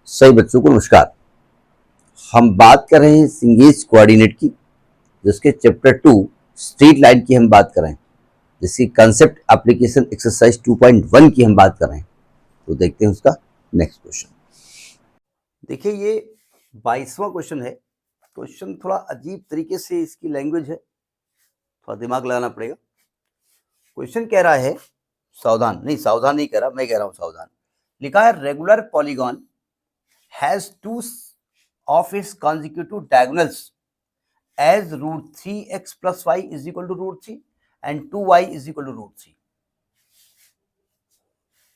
सभी बच्चों को नमस्कार। हम बात कर रहे हैं सिंगेज कोऑर्डिनेट की, जिसके चैप्टर 2 स्ट्रेट लाइन की हम बात कर रहे हैं, जिसकी कंसेप्ट एप्लीकेशन एक्सरसाइज 2.1 की हम बात कर रहे हैं। तो देखते हैं उसका नेक्स्ट क्वेश्चन। देखिए, ये 22वां क्वेश्चन है। क्वेश्चन थोड़ा अजीब तरीके से इसकी लैंग्वेज है, थोड़ा दिमाग लगाना पड़ेगा। क्वेश्चन कह रहा है, सावधान नहीं कह रहा, मैं कह रहा हूं सावधान। लिखा है regular polygon has two of its consecutive diagonals as root 3x plus y is equal to root 3 and 2y is equal to root 3.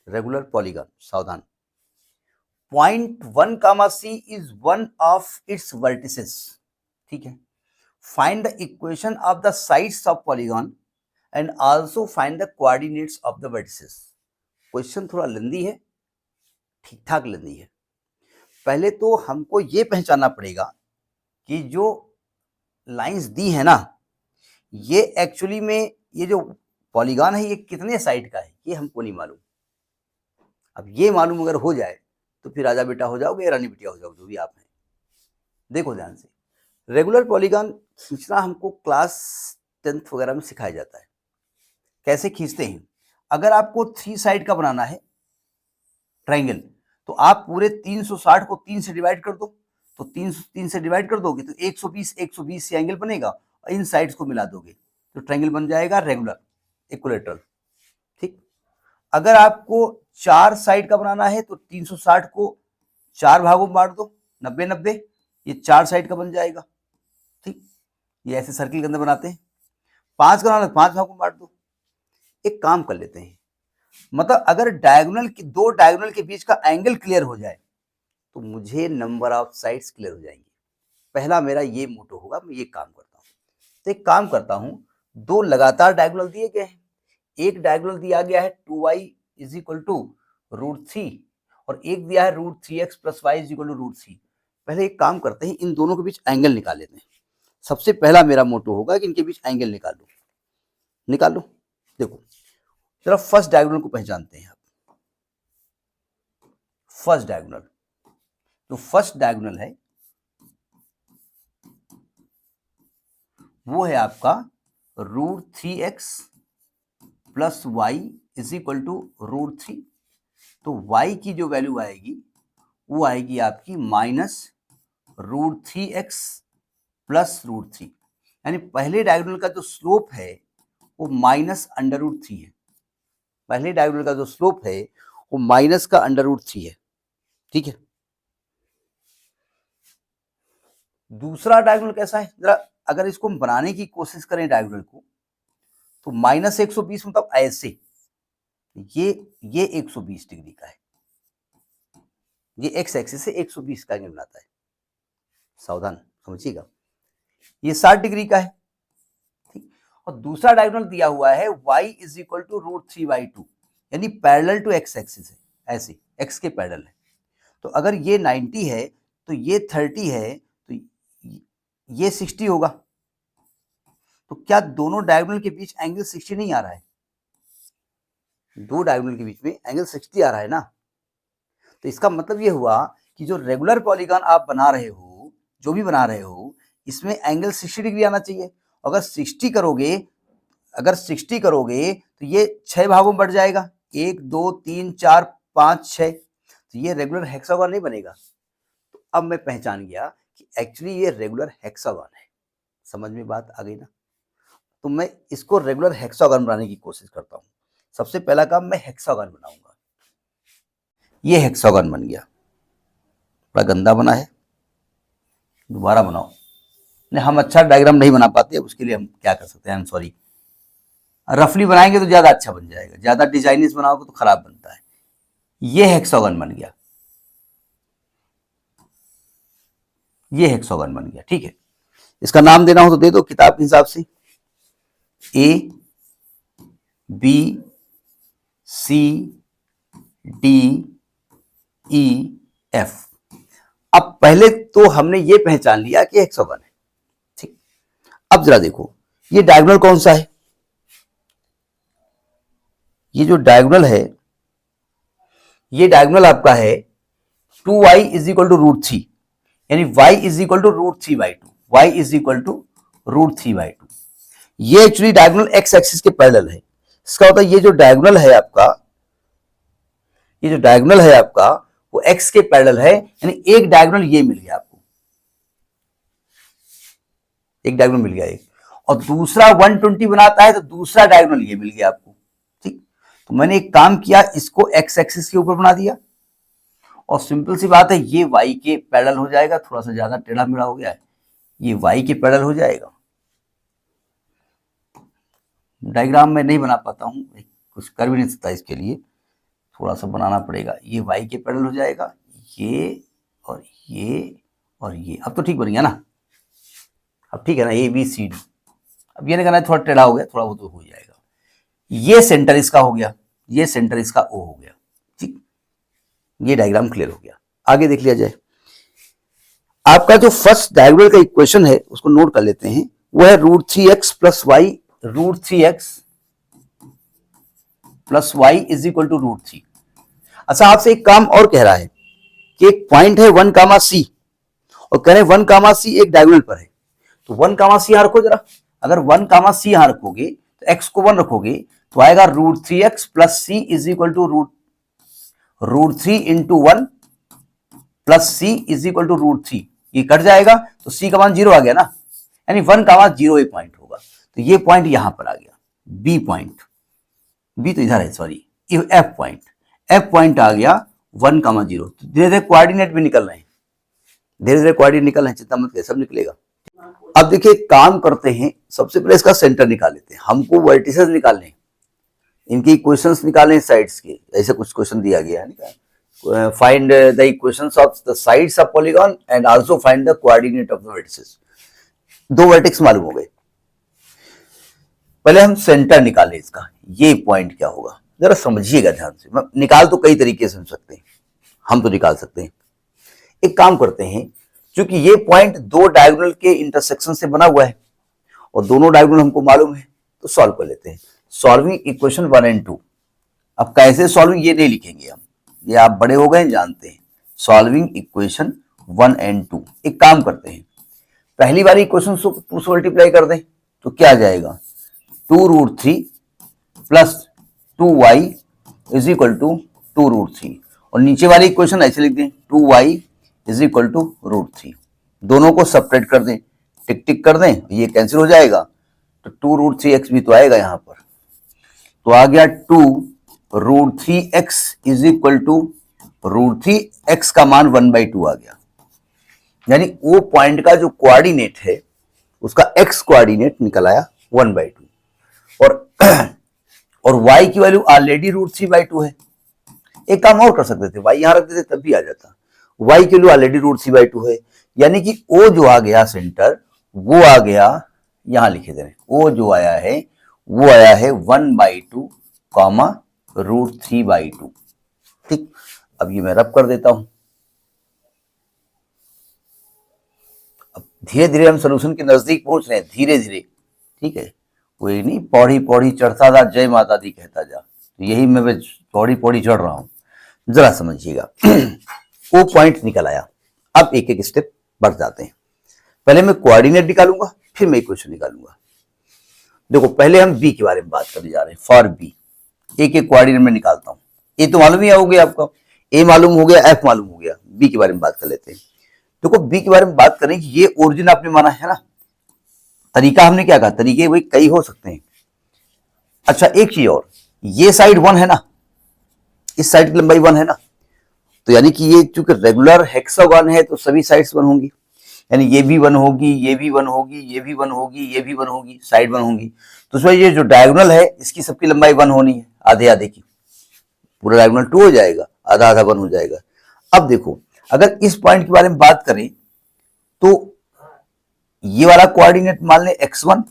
Regular polygon. सावधान. Point 1 comma c is one of its vertices. ठीक है. Find the equation of the sides of polygon and also find the coordinates of the vertices. Question थोड़ा लंबी है, ठीक ठाक लंबी है। पहले तो हमको ये पहचानना पड़ेगा कि जो लाइंस दी है ना, ये एक्चुअली में ये जो पॉलीगॉन है ये कितने साइड का है ये हमको नहीं मालूम। अब ये मालूम अगर हो जाए तो फिर राजा बेटा हो जाओगे, रानी बिटिया हो जाओगे, जो भी आप हैं। देखो ध्यान से, रेगुलर पॉलीगॉन खींचना हमको क्लास 10th वगैरह में सिखाया जाता है। कैसे खींचते हैं? अगर आपको 3 साइड का बनाना है ट्राइंगल, तो आप पूरे 360 को 3 से डिवाइड कर दो, तो 3 से डिवाइड कर दोगे तो 120 से एंगल बनेगा और इन साइड्स को मिला दोगे तो ट्रायंगल बन जाएगा रेगुलर इक्विलेटरल। ठीक। अगर आपको 4 साइड का बनाना है तो 360 को 4 भागों में बांट दो, 90-90, ये 4 साइड का बन जाएगा। ठीक, ये ऐसे सर्किल के अंदर बनाते हैं। 5 का बनाना है 5 भागों में बांट दो। एक काम कर लेते हैं, मतलब अगर डायगोनल की 2 डायगोनल के बीच का एंगल क्लियर हो जाए तो मुझे नंबर ऑफ साइड्स क्लियर हो जाएंगे। पहला मेरा ये मोटो होगा, मैं ये काम करता हूं। तो एक काम करता हूं, 2 लगातार डायगोनल दिए गए हैं। एक डायगोनल दिया गया है 2y इज इक्वल टू √3 और एक दिया है √3x plus y is equal to √3। पहले एक काम करते हैं, इन दोनों के बीच एंगल निकाल लेते हैं। सबसे पहला मेरा मोटो होगा कि इनके बीच एंगल निकाल लो। देखो जरा फर्स्ट डायगोनल को पहचानते हैं आप। फर्स्ट डायगोनल, तो फर्स्ट डायगोनल है वो है आपका √3x plus y is equal to √3। तो y की जो वैल्यू आएगी वो आएगी आपकी -√3x प्लस √3। यानी पहले डायगोनल का जो स्लोप है वो -√3 है। पहले डायगोनल का जो स्लोप है वो माइनस का √3 है। ठीक है। दूसरा डायगोनल कैसा है, जरा अगर इसको हम बनाने की कोशिश करें डायगोनल को, तो -120 मतलब ऐसे, ये 120 डिग्री का है, ये एक्स एक्सिस से 120 का एंगल बनाता है। सावधान समझिएगा, ये 60 डिग्री का है। ठीक। और दूसरा डायगोनल दिया हुआ है y इज इक्वल टू √3/2, यानी पैरेलल टू एक्स एक्सिस है, ऐसे एक्स के पैरेलल है। तो अगर ये 90 है तो ये 30 है, तो ये 60 होगा। तो क्या दोनों डायगोनल के बीच एंगल 60 नहीं आ रहा है? दो डायगोनल के बीच में एंगल 60 आ रहा है ना। तो इसका मतलब ये हुआ कि जो रेगुलर पॉलीगॉन आप बना रहे हो, जो भी बना रहे हो, इसमें एंगल 60 डिग्री आना चाहिए। अगर 60 करोगे तो ये 6 भागों में बढ़ जाएगा, 1 2 3 4 5 6, तो ये रेगुलर हेक्सागोन नहीं बनेगा। तो अब मैं पहचान गया कि एक्चुअली ये रेगुलर हेक्सागोन है। समझ में बात आ गई ना। तो मैं इसको रेगुलर हेक्सागोन बनाने की कोशिश करता हूं। सबसे पहला काम मैं हेक्सागोन बनाऊंगा। ये हेक्सागोन बन गया, बड़ा गंदा बना है, दोबारा बनाओ। नहीं, हम अच्छा डायग्राम नहीं बना पाते, उसके लिए हम क्या कर सकते हैं, आई एम सॉरी। रफली बनाएंगे तो ज्यादा अच्छा बन जाएगा, ज्यादा डिजाइनिस बनाओगे तो खराब बनता है। ये हेक्सागोन बन गया, ये हेक्सागोन बन गया। ठीक है, इसका नाम देना हो तो दे दो किताब के हिसाब से, A B C D E F। अब पहले तो हमने ये पहचान लिया कि हेक्सागोन है। ठीक, अब जरा देखो ये डायगोनल कौन सा है। ये जो डायगोनल है, ये डायगोनल आपका है 2y इज इक्वल टू √3, यानी y is equal to √3/2, y is equal to √3/2। ये एक्चुअली डायगोनल x एक्सिस के पैरेलल है। इसका होता है ये जो डायगोनल है आपका, ये जो डायगोनल है आपका वो x के पैरेलल है, यानी एक डायगोनल ये मिल गया आपको, एक डायगोनल मिल गया एक, और दूसरा 120 बनाता है तो दूसरा डायगोनल ये मिल गया आपको। ठीक, तो मैंने एक काम किया, इसको x एक्सिस के ऊपर बना दिया, और सिंपल सी बात है ये y के पैरेलल हो जाएगा। थोड़ा सा ज्यादा टेढ़ा मेढ़ा हो गया है, ये y के पैरेलल हो जाएगा। डायग्राम में नहीं बना पाता हूं, कुछ कर भी नहीं सकता, इसके लिए थोड़ा सा बनाना पड़ेगा। ये y के पैरेलल हो जाएगा, ये और ये और ये। अब तो ठीक बन गया ना, अब ठीक है ना, ABCD। अब ये नहीं करना है, थोड़ा टेढ़ा हो गया, थोड़ा वो तो हो जाएगा। ये सेंटर इसका हो गया, ये सेंटर इसका O हो गया। ठीक, ये डायग्राम क्लियर हो गया। आगे देख लिया जाए। आपका जो फर्स्ट डायगोनल का इक्वेशन है उसको नोट कर लेते हैं, वो है √3x plus y, √3x plus y is equal to √3। अच्छा, आपसे एक काम और कह रहा है कि एक पॉइंट है 1, और कह रहे हैं 1, एक डायगोनल पर है, तो 1, यहां रखो जरा। अगर 1, यहां रखोगे तो x को 1 रखोगे तो आएगा √3x plus c is equal to √3 into 1 plus c is equal to √3। ये कट जाएगा तो c का मान 0 आ गया ना, यानी 1, एक पॉइंट होगा। तो ये पॉइंट यहां पर आ गया, b पॉइंट, b तो इधर है, सॉरी, f पॉइंट आ गया 1, 0। तो धीरे धीरे कोऑर्डिनेट भी निकल रहे हैं, धीरे धीरे कोऑर्डिनेट निकल रहे हैं, चिंता मत करिए, सब निकलेगा। अब देखिए काम करते हैं, सबसे पहले इसका सेंटर निकाल लेते हैं। हमको वर्टिसेस निकालने, इनकी इक्वेशंस निकालने साइड्स के, ऐसे कुछ क्वेश्चन दिया गया है। Find the equations of the sides of polygon and also find the coordinate of the vertices. दो वर्टेक्स मालूम हो गए, पहले हम सेंटर निकालें इसका। ये पॉइंट क्या होगा जरा समझिएगा ध्यान से। निकाल तो कई तरीके से सकते हैं, हम तो निकाल सकते हैं। एक काम करते हैं, क्योंकि ये पॉइंट दो डायगोनल के इंटरसेक्शन से बना हुआ है और दोनों डायगोनल हमको मालूम है, तो सॉल्व कर लेते हैं। सॉल्विंग इक्वेशन 1 और 2। अब कैसे सॉल्विंग ये नहीं लिखेंगे हम, ये आप बड़े हो गए जानते हैं। सॉल्विंग इक्वेशन 1 और 2। एक काम करते हैं, पहली वाली इक्वेशन को 2 से मल्टीप्लाई कर दें तो क्या आ जाएगा, 2√3 plus 2y is equal to 2√3। और नीचे वाली इक्वेशन ऐसे लिख दें, 2y इज इक्वल टू √3। दोनों को सेपरेट कर दें, टिक टिक कर दें, ये कैंसिल हो जाएगा, तो 2√3x भी तो आएगा यहां पर। तो आ गया 2√3x is equal to √3x का मान 1/2 आ गया। यानी वो पॉइंट का जो कोऑर्डिनेट है उसका x कोऑर्डिनेट निकल आया 1/2। और y की वैल्यू ऑलरेडी √3/2 है। एक काम और कर सकते थे, y यहां रख देते तब भी आ जाता। y की वैल्यू ऑलरेडी √3/2 है, यानी कि o जो आ गया सेंटर, वो आ गया, यहां लिखे दे रहे, o जो आया है वो आया है 1/2 कॉमा √3/2। ठीक, अब ये मैं रब कर देता हूं। अब धीरे धीरे हम सोल्यूशन के नजदीक पहुंच रहे हैं, धीरे धीरे। ठीक है, कोई नहीं पौड़ी पौड़ी चढ़ता जा, जय माता दी कहता जा, तो यही मैं पौड़ी पौड़ी चढ़ रहा हूं, जरा समझिएगा। वो पॉइंट निकल आया। अब एक एक स्टेप बढ़ जाते हैं। पहले मैं कोऑर्डिनेट निकालूंगा, फिर मैं इक्वेशन निकालूंगा। देखो पहले हम बी के बारे में बात करने जा रहे हैं। फॉर बी एक एक कोऑर्डिनेट में निकालता हूं। ए तो मालूम ही हो गया आपको, ए मालूम हो गया, एफ मालूम हो गया। बी के बारे में बात कर लेते हैं। देखो बी के बारे में बात करें कि ये ओरिजिन आपने माना है ना, तरीका हमने क्या कहा, तरीके वही कई हो सकते हैं। अच्छा एक चीज और, ये साइड 1 है ना, इस साइड की लंबाई 1 है ना, तो यानी कि ये चूंकि रेगुलर हेक्सागन है तो सभी साइड्स 1 होंगी, यानी ये भी 1 होगी, ये भी 1 होगी, ये भी 1 होगी, ये भी 1 होगी, साइड 1 होगी। तो उसमें ये जो डायगोनल है इसकी सबकी लंबाई 1 होनी है, आधे आधे की। पूरा डायगोनल 2 हो जाएगा, आधा आधा 1 हो जाएगा। अब देखो अगर इस पॉइंट के बारे में बात करें तो ये वाला कोऑर्डिनेट मान लें x1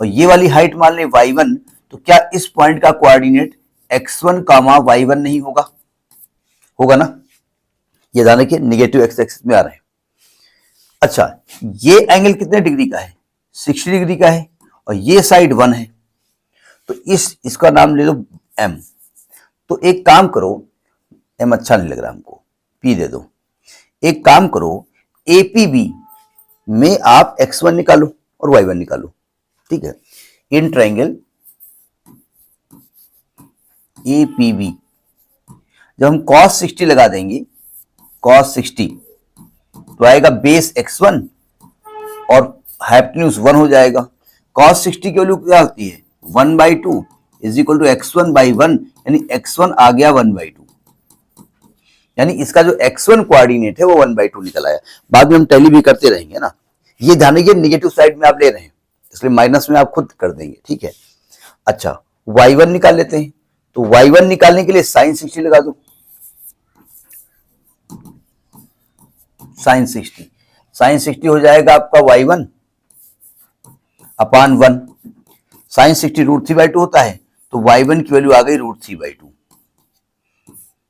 और ये वाली हाइट मान लें y1, तो क्या इस पॉइंट का कोऑर्डिनेट x1, y1 नहीं होगा? होगा ना। ये ध्यान रखिए, नेगेटिव एक्स एक्सिस में आ रहे हैं। अच्छा ये एंगल कितने डिग्री का है, 60 डिग्री का है, और ये साइड 1 है, तो इसका नाम ले लो m। तो एक काम करो, m अच्छा नहीं लग रहा हमको, p दे दो, एक काम करो, एपीबी में आप x1 निकालो और y1 निकालो, ठीक है। इन ट्रायंगल एपीबी जब हम cos 60 लगा देंगे, cos 60 तो आएगा बेस x1 और हाइपोटेन्यूज 1 हो जाएगा। cos 60 की वैल्यू क्या होती है, 1/2 इज इक्वल टू x1/1, यानी x1 आ गया 1/2, यानी इसका जो x1 कोऑर्डिनेट है वो 1/2 निकल आया। बाद में हम टैली भी करते रहेंगे ना, ये ध्यान रखिए निगेटिव साइड में आप ले रहे हैं इसलिए माइनस में आप खुद कर देंगे, ठीक है। अच्छा y1 निकाल लेते हैं, तो y1 निकालने के लिए sin 60 लगा दो, sin 60 हो जाएगा आपका y1 अपान 1, sin 60 √3/2 होता है, तो y1 की वैल्यू आ गई √3/2,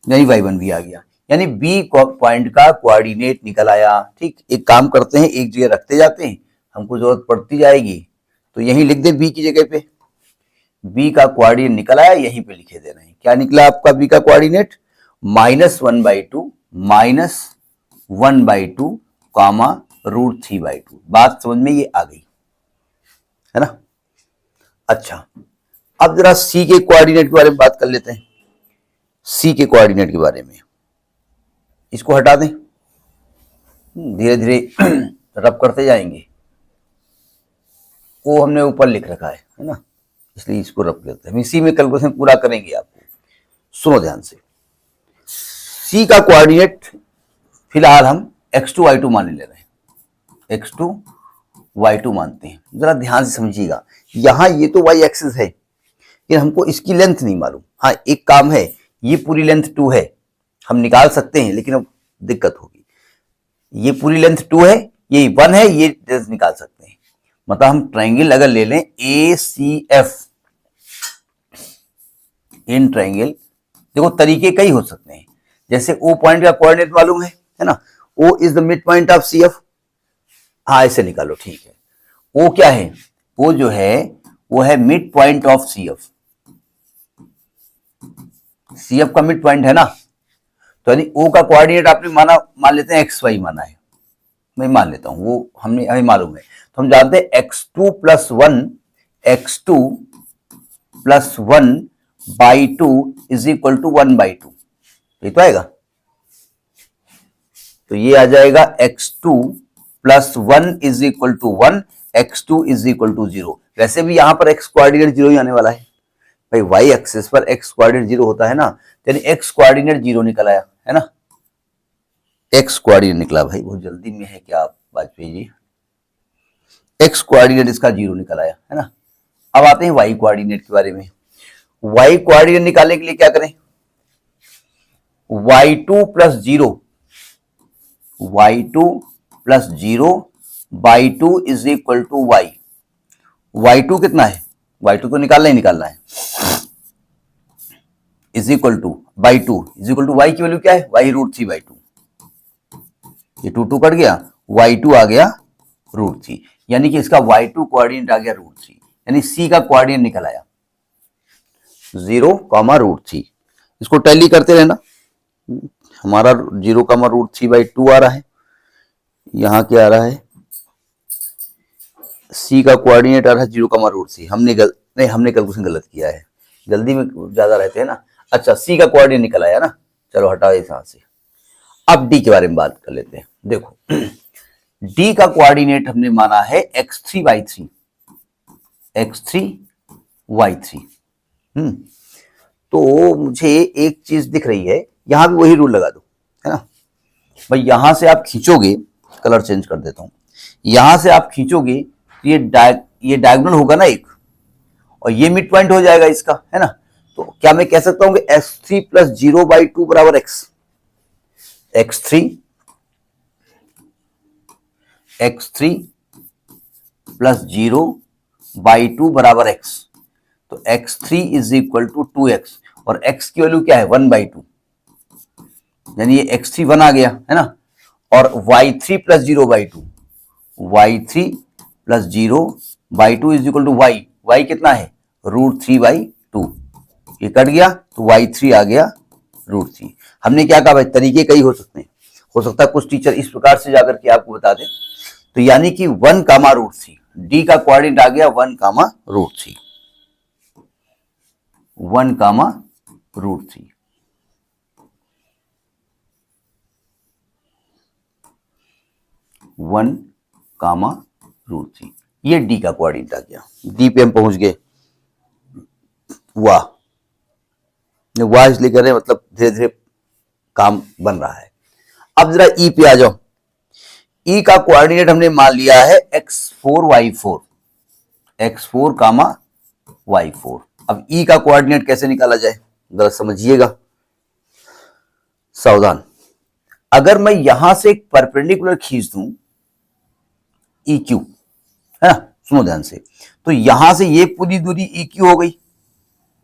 यानी y1 भी आ गया, यानी बी पॉइंट का कोऑर्डिनेट निकल आया। ठीक, एक काम करते हैं, एक जगह रखते जाते हैं, हमको जरूरत पड़ती जाएगी तो यहीं लिख दे बी की जगह पे। बी का कोऑर्डिनेट निकल आया, यहीं पे लिखे दे रहे हैं। क्या निकला आपका बी का कोऑर्डिनेट, -1/2 -1/2 कामा √3/2। बात समझ में ये आ गई है ना। अच्छा अब जरा सी के कोऑर्डिनेट के बारे में बात कर लेते हैं। सी के कोऑर्डिनेट के बारे में, इसको हटा दें, धीरे धीरे रब करते जाएंगे। वो हमने ऊपर लिख रखा है ना, इसलिए इसको रब करते हैं। हम इसी में कैलकुलेशन पूरा करेंगे आपको, सुनो ध्यान से। सी का कोऑर्डिनेट फिलहाल हम x2 y2 मान ले रहे हैं, x2 y2 मानते हैं। जरा ध्यान से समझिएगा, यहां ये तो y एक्सिस है, लेकिन हमको इसकी लेंथ नहीं मालूम। हाँ एक काम है, ये पूरी लेंथ 2 है, हम निकाल सकते हैं, लेकिन अब दिक्कत होगी। ये पूरी लेंथ 2 है, ये 1 है, ये निकाल सकते हैं। मतलब हम ट्रायंगल अगर ले लें ACF, इन ट्रायंगल, देखो तरीके कई हो सकते हैं। जैसे O पॉइंट का कोऑर्डिनेट मालूम है ना, O is the mid point of CF, हाँ ऐसे निकालो, ठीक है। O क्या है, O जो है वो है mid point of CF, CF का मिड पॉइंट है ना, तो यानी O का कोऑर्डिनेट आपने मान लेते हैं XY माना है, मैं मान लेता हूं, वो हमें मालूम है। तो हम जानते हैं x2 + 1/2 इज इक्वल टू 1/2, ये तो आएगा। तो ये आ जाएगा x2 + 1 is equal to 1, x2 is equal to 0। वैसे भी यहां पर x कोऑर्डिनेट 0 ही आने वाला है भाई, y एक्सिस पर x कोऑर्डिनेट 0 होता है ना, यानी x कोऑर्डिनेट 0 निकल आया है ना, x कोऑर्डिनेट निकला। भाई बहुत जल्दी में है क्या आप वाजपेयी जी, x कोऑर्डिनेट इसका 0 निकल आया है ना। अब आते हैं y कोऑर्डिनेट के बारे में। y कोऑर्डिनेट निकालने के लिए क्या करें, y2 + 0/2 is equal to y। y2 कितना है, y2 तो निकालना ही निकालना है, is equal to y2 is equal to y की वैल्यू क्या है, y √3/2, ये 2 कट गया, y2 आ गया √3, यानी कि इसका y2 कोऑर्डिनेट आ गया √3, यानी c का कोऑर्डिनेट निकल आया 0, √3। इसको टैली करते रहना, हमारा 0, √3/2 आ रहा है, यहां क्या आ रहा है, c का कोऑर्डिनेट आ रहा है 0, √3। हमने कैलकुलेशन गलत किया है, जल्दी में ज्यादा रहते हैं ना। अच्छा c का कोऑर्डिनेट निकल आया ना, चलो हटाओ इस हाथ से। अब d के बारे में बात कर लेते हैं। देखो d का कोऑर्डिनेट हमने माना है x3y3, तो मुझे एक चीज दिख रही है, यहां भी वही रूल लगा दो है ना भाई। यहां से आप खींचोगे, कलर चेंज कर देता हूं, यहां से आप खींचोगे तो ये डायगोनल होगा ना एक, और ये मिड पॉइंट हो जाएगा इसका है ना। तो क्या मैं कह सकता हूं कि x3 + 0/2 बराबर x, x3 + 0/2 बराबर x, तो x3 is equal to 2x, और x की वैल्यू क्या है 1/2, यानी ये x3 1 आ गया है ना। और y3 + 0/2, y3 + 0/2 is equal to y कितना है √3/2, ये कट गया तो y3 आ गया √3। हमने क्या कहा भाई, तरीके कई हो सकते हैं, हो सकता है कुछ टीचर इस प्रकार से जाकर के आपको बता दें। तो यानी कि 1 कामा रूट थ्री, डी का कोऑर्डिनेट आ गया 1 comma root three, 1 comma root three. One comma root three, ये डी का कोऑर्डिनेट आ गया। डी पे हम पहुंच गए। वाह इसलिए कर रहे हैं, मतलब धीरे धीरे काम बन रहा है। अब जरा ई पे आ जाओ। ई का कोऑर्डिनेट हमने मान लिया है x4 y4, x4 कामा y4। अब ई का कोऑर्डिनेट कैसे निकाला जाए जरा समझिएगा, सावधान। अगर मैं यहां से एक परपेंडिकुलर खींच दूं ई क्यू, है ना, सुनो ध्यान से, तो यहां से ये पूरी दूरी ई क्यू हो गई,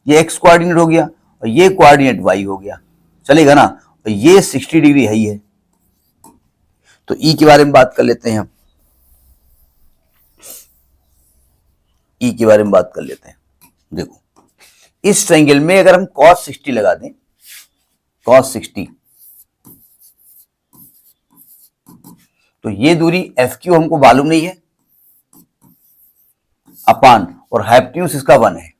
ये एक्स कोऑर्डिनेट हो गया और ये कोऑर्डिनेट वाई हो गया, चलेगा ना। और ये 60 डिग्री है ही है। तो ई के बारे में बात कर लेते हैं हम, ई के बारे में बात कर लेते हैं। देखो इस ट्रायंगल में अगर हम cos 60 लगा दें, cos 60, तो ये दूरी एफ क्यू हमको मालूम नहीं है, अपान, और हाइपोटेन्यूज इसका 1 है।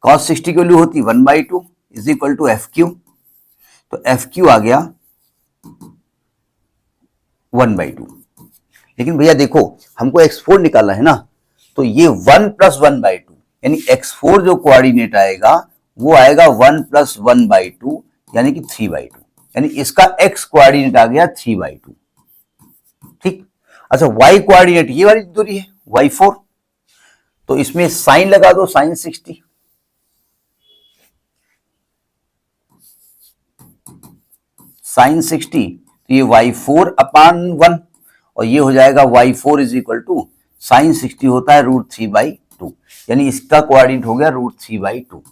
cos 60 की वैल्यू होती 1/2 is equal to F Q, तो एफ क्यू आ गया 1/2। लेकिन भैया देखो हमको x4 निकालना है ना, तो ये 1 + 1/2 यानी x4 जो कोऑर्डिनेट आएगा वो आएगा 1 + 1/2 यानी कि 3/2, यानी इसका x कोऑर्डिनेट आ गया 3/2। ठीक। अच्छा y कोऑर्डिनेट ये वाली दूरी है y4, तो इसमें साइन लगा दो, साइन 60, साइन 60, तो ये y4/1 और ये हो जाएगा y4 is equal to sign 60 होता है √3/2, यानी इसका कोऑर्डिनेट हो गया √3/2।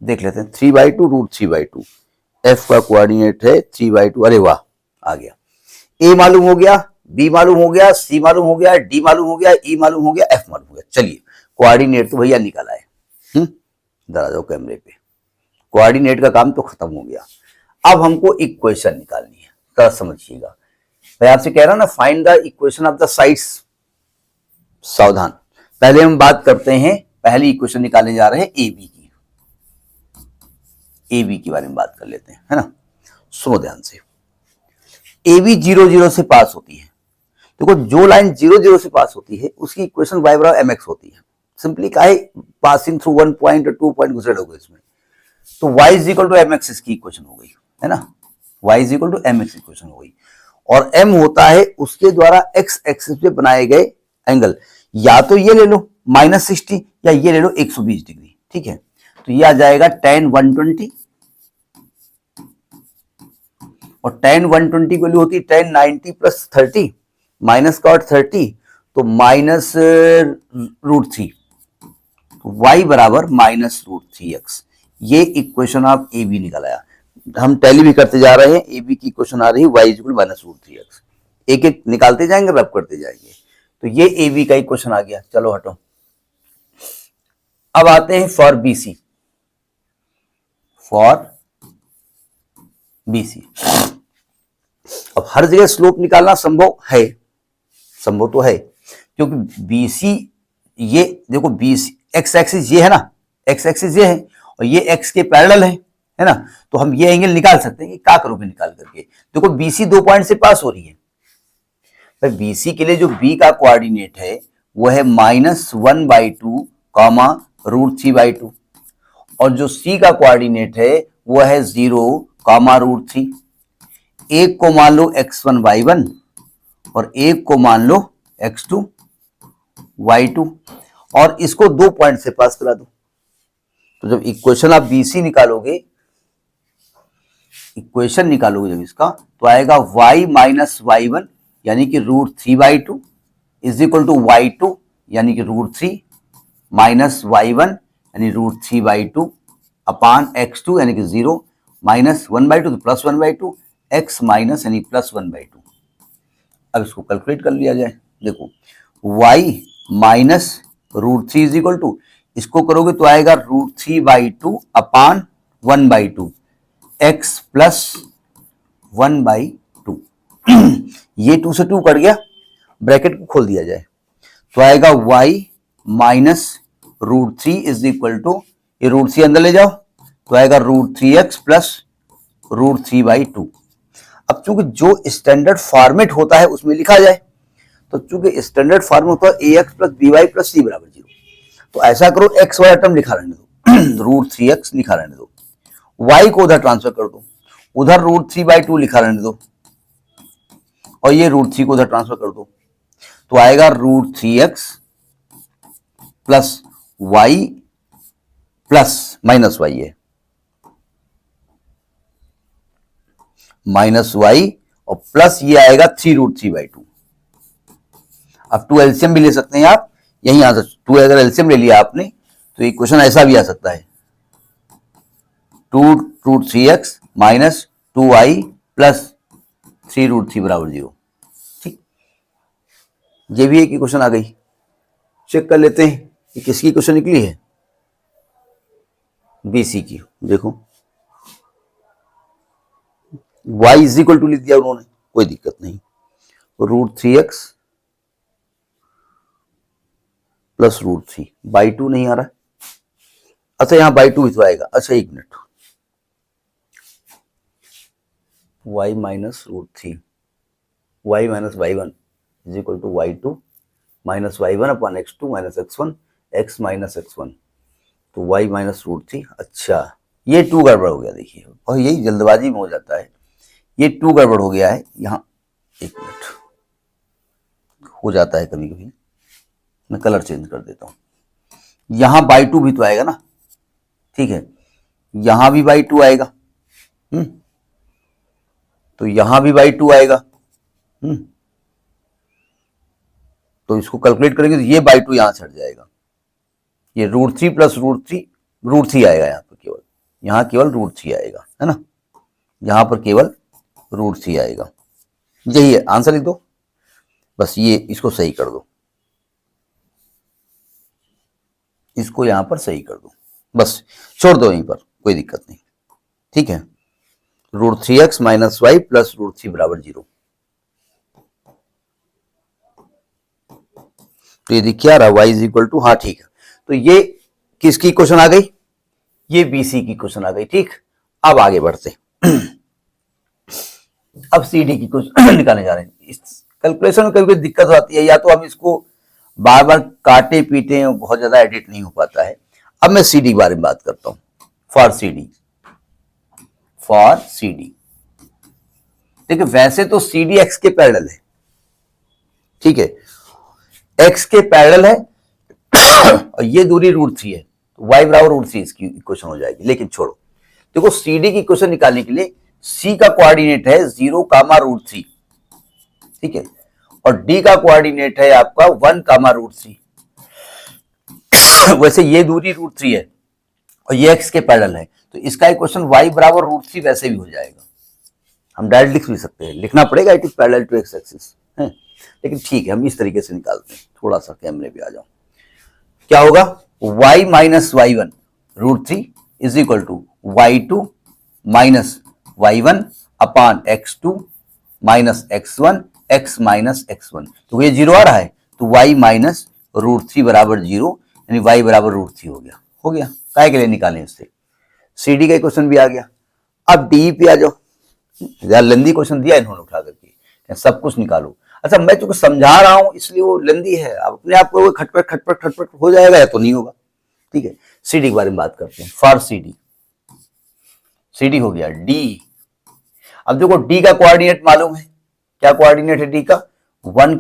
देख लेते हैं 3/2 √3/2, एफ का कोऑर्डिनेट है 3/2। अरे वाह आ गया, ए मालूम हो गया, बी मालूम हो गया, सी मालूम हो गया, डी मालूम हो गया, ई मालूम हो गया, एफ मालूम हो गया। चलिए कोऑर्डिनेट तो भैया निकाला है। जरा जाओ कैमरे पे, कोऑर्डिनेट का काम तो खत्म हो गया। अब हमको इक्वेशन निकालनी है, जरा समझिएगा। मैं आपसे कह रहा हूं ना, find the equation of the sides. सावधान, पहले हम बात करते हैं, पहली इक्वेशन निकालने जा रहे हैं ए बी की, ए बी के बारे में बात कर लेते हैं, है ना। सुनो ध्यान से, ए बी 0 0 से पास होती है। देखो जो लाइन 0 0 से पास होती है उसकी इक्वेशन y बराबर mx होती है। सिंपली का है पासिंग थ्रू 1 पॉइंट और 2 पॉइंट गुजरे होगा इसमें, तो y is equal to mx इसकी इक्वेशन हो गई, है ना। y is equal to mx equation हो गई, और m होता है उसके द्वारा x एक्सिस पे बनाए गए एंगल। या तो ये ले लो -60 या ये ले लो 120 डिग्री, ठीक है। तो ये आ जाएगा tan 120 और tan 120 की वैल्यू होती है tan 90 + 30 माइनस cot 30, तो -√3, y बराबर -√3x। ये इक्वेशन आप ए बी निकल आया। हम टैली भी करते जा रहे हैं, ए बी की इक्वेशन आ रही है y इक्वल -√3x, एक एक निकालते जाएंगे, रब करते जाएंगे। तो ये ए बी का इक्वेशन आ गया। चलो हटो, अब आते हैं for B C. For B C अब हर जगह स्लोप निकालना संभव है, संभव तो है, क्योंकि बी सी, ये देखो बी सी एक्स एक्सिस ये है ना, एक्स एक्सिस ये है और ये एक्स के पैरेलल है ना। तो हम ये एंगल निकाल सकते हैं कि क्या करोगे निकाल करके। देखो बीसी 2 पॉइंट से पास हो रही है, पर बीसी के लिए जो बी का कोऑर्डिनेट है वो है -1/2 √3/2, और जो सी का कोऑर्डिनेट है वो है 0 √3। एक को मान लो x1 y1 और एक को मान लो x2 y2, और इसको 2 पॉइंट से पास करा दो। तो जब इक्वेशन आप BC निकालोगे, इक्वेशन निकालोगे जब इसका, तो आएगा y - y1 यानी कि √3/2 इज इक्वल टू y2 यानी कि √3 माइनस y1 यानी √3/2 अपान x2 यानी कि 0 -1/2 तो +1/2 x माइनस यानी +1/2। अब इसको कैलकुलेट कर लिया जाए। देखो y minus √3 is equal to, इसको करोगे तो आएगा √3/2 अपान 1/2, x प्लस 1/2। ये 2 से 2 कट गया, ब्रैकेट को खोल दिया जाए तो आएगा y minus √3 is equal to, ये √3 अंदर ले जाओ तो आएगा √3x प्लस √3/2। अब चूंकि जो स्टैंडर्ड फॉर्मेट होता है उसमें लिखा जाए, तो चूंकि स्टैंडर्ड फॉर्मेट होता है ax plus by plus c बराबर 0, तो ऐसा करो x वाला टर्म लिखा रहने दो, √3x लिखा रहने दो, y को उधर ट्रांसफर कर दो, उधर √3/2 लिखा रहने दो, और ये √3 को उधर ट्रांसफर कर दो, तो आएगा √3x plus y plus minus y है, माइनस y और प्लस ये आएगा 3√3/2। अब 2 एलसीएम भी ले सकते हैं आप, यही आंसर 2 अगर एलसीएम ले लिया आपने तो ये क्वेश्चन ऐसा भी आ सकता है, 2√3x माइनस 2y प्लस 3√3 बराबर 0। ठीक, ये भी एक क्वेश्चन आ गई। चेक कर लेते हैं कि किसकी क्वेश्चन निकली है, बीसी की। देखो y इज इक्वल टू लिख दिया उन्होंने, कोई दिक्कत नहीं, √3x प्लस √3/2 नहीं आ रहा है, अच्छा यहां /2 भी तो आएगा, अच्छा एक minute, y minus √3, y minus y1 is equal to y2 minus y1 upon x2 minus x1, x minus x1, तो y माइनस √3। अच्छा ये 2 गड़बड़ हो गया, देखिए, और यही जल्दबाजी में हो जाता है, ये 2 गड़बड़ हो गया है यहाँ, एक मिनट, हो जाता है कभी कभी, मैं कलर चेंज कर देता हूं, यहां /2 भी तो आएगा ना, ठीक है, यहां भी /2 आएगा, तो यहां भी /2 आएगा, तो इसको कैलकुलेट करेंगे तो ये /2 यहां से हट जाएगा, ये √3 प्लस √3 आएगा यहाँ पर, केवल यहाँ केवल √3 आएगा, है ना, यहां पर केवल √3 आएगा, यही है आंसर, लिख दो बस, ये इसको सही कर दो, इसको यहां पर सही कर दो, बस छोड़ दो यहीं पर, कोई दिक्कत नहीं, ठीक है, √3x माइनस y प्लस √3 बराबर 0। तो ये क्या रहा, y इज इक्वल टू, हाँ ठीक है, तो ये किसकी क्वेश्चन आ गई, ये बीसी की क्वेश्चन आ गई। ठीक, अब आगे बढ़ते अब सीडी की क्वेश्चन निकालने जा रहे हैं। इस कैलकुलेशन में कभी दिक्कत आती है, या तो हम इसको बार बार काटे पीटे, बहुत ज्यादा एडिट नहीं हो पाता है। अब मैं सीडी के बारे में बात करता हूं, फॉर सीडी देखिए, वैसे तो सीडी एक्स के पैरेलल है, ठीक है, एक्स के पैरेलल है और ये दूरी √3 है, तो y बराबर √3 इसकी इक्वेशन हो जाएगी। लेकिन छोड़ो, देखो सीडी की इक्वेशन निकालने के लिए सी का कोऑर्डिनेट है 0, √3, ठीक है, और डी का कोऑर्डिनेट है आपका 1, √3। वैसे ये दूरी √3 है और ये एक्स के पैरेलल है, तो इसका इक्वेशन y बराबर √3 वैसे भी हो जाएगा। हम डायरेक्ट लिख भी सकते हैं, लिखना पड़ेगा it is parallel to x axis है, लेकिन ठीक है, हम इस तरीके से निकालते हैं। थोड़ा सा कैमरे पे आ जाओ, क्या होगा, y minus y1 √3 is equal to y2 minus y1 upon x2 minus x1 x minus x1, तो ये 0 आ रहा है, तो y माइनस √3 बराबर 0, यानी y बराबर √3 हो गया। काय के लिए निकालें इससे, सीडी का क्वेश्चन भी आ गया। अब डी पे आ जाओ, यार लेंदी क्वेश्चन दिया इन्होंने उठा करके, सब कुछ निकालो। अच्छा, मैं तुमको समझा रहा हूं इसलिए वो लेंदी है, आप अपने आप को खटपट हो जाएगा या तो नहीं होगा, ठीक है। सीडी के बारे में बात करते हैं, फॉर सीडी हो गया डी। अब देखो डी का कोऑर्डिनेट मालूम है, क्या कोऑर्डिनेट है डी का, 1,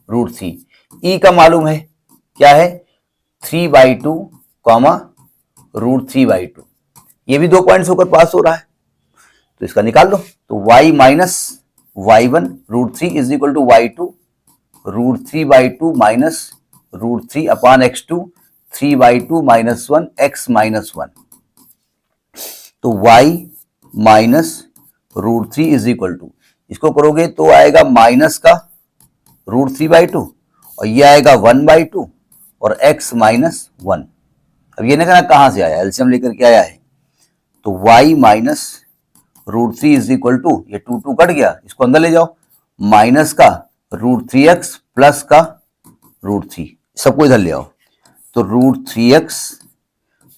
√3। ई का मालूम है, क्या है, 3/2, √3/2। ये भी 2 पॉइंट्स होकर पास हो रहा है, तो इसका निकाल लो। तो y minus y1 √3 is equal to y2 √3/2 minus √3 upon x2 3/2 minus 1 x minus 1। तो y minus √3 is equal to, इसको करोगे तो आएगा माइनस का √3/2 और ये आएगा 1/2 और x माइनस 1। अब ये ना कहना कहां से आया, एलसीएम लेकर के आया है, तो y minus √3 is equal to, ये 2 कट गया, इसको अंदर ले जाओ, माइनस का √3x प्लस का √3, सबको इधर ले आओ, तो √3x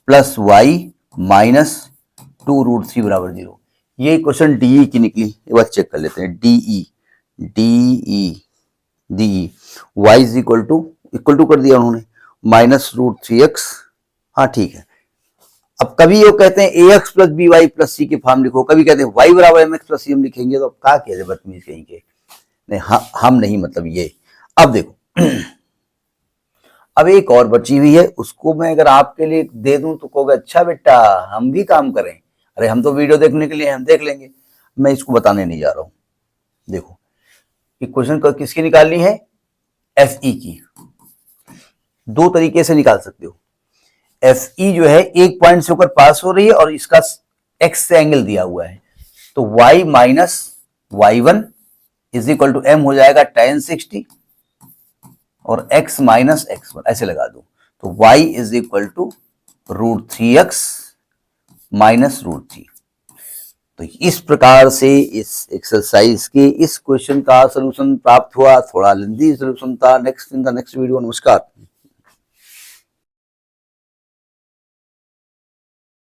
प्लस वाई माइनस 2√3 बराबर 0। ये क्वेश्चन डीई की निकली, एक बार चेक कर लेते हैं। D E Y is equal to कर दिया उन्होंने, माइनस √3x, हाँ ठीक है। अब कभी वो कहते हैं ax plus B Y plus C के फॉर्म लिखो, कभी कहते हैं y बराबर mx प्लस सी हम लिखेंगे, तो क्या कहते हैं बदतमीज कहीं के, नहीं हम नहीं, मतलब ये। अब देखो अब एक और बची हुई है, उसको मैं अगर आपके लिए दे दूं तो कहोगे अच्छा बेटा हम भी काम करें, अरे हम तो वीडियो देखने के लिए, हम देख लेंगे, मैं इसको बताने नहीं जा रहा हूं। देखो इक्वेशन किसकी निकालनी है, एफ ई की। दो तरीके से निकाल सकते हो। एफ ई जो है एक पॉइंट से होकर पास हो रही है और इसका एक्स से एंगल दिया हुआ है, तो y minus y1 is equal to m हो जाएगा tan 60 और x माइनस x1 ऐसे लगा दो, तो y is equal to √3x minus √3। तो इस प्रकार से इस एक्सरसाइज के इस क्वेश्चन का सलूशन प्राप्त हुआ। थोड़ा लेंथी सलूशन था। Next in the next video. नमस्कार।